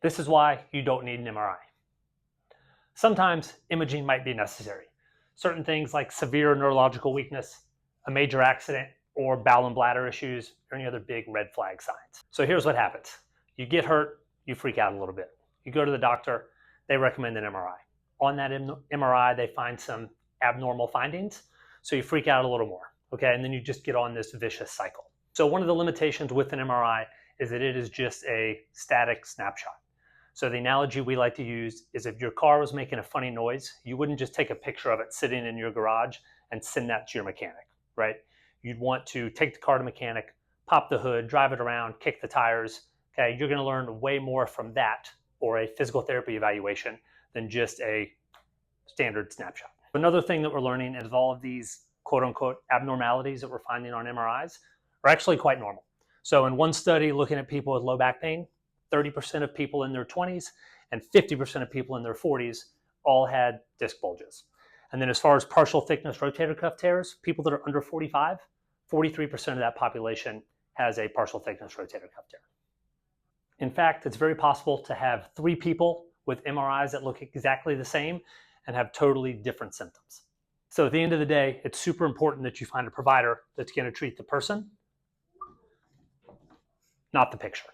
This is why you don't need an MRI. Sometimes imaging might be necessary. Certain things like severe neurological weakness, a major accident, or bowel and bladder issues, or any other big red flag signs. So here's what happens. You get hurt, you freak out a little bit. You go to the doctor, they recommend an MRI. On that MRI, they find some abnormal findings, so you freak out a little more, okay? And then you just get on this vicious cycle. So one of the limitations with an MRI is that it is just a static snapshot. So the analogy we like to use is if your car was making a funny noise, you wouldn't just take a picture of it sitting in your garage and send that to your mechanic, right? You'd want to take the car to mechanic, pop the hood, drive it around, kick the tires, okay? You're gonna learn way more from that or a physical therapy evaluation than just a standard snapshot. Another thing that we're learning is all of these quote unquote abnormalities that we're finding on MRIs are actually quite normal. So in one study looking at people with low back pain, 30% of people in their 20s and 50% of people in their 40s all had disc bulges. And then as far as partial thickness rotator cuff tears, people that are under 45, 43% of that population has a partial thickness rotator cuff tear. In fact, it's very possible to have 3 people with MRIs that look exactly the same and have totally different symptoms. So at the end of the day, it's super important that you find a provider that's going to treat the person, not the picture.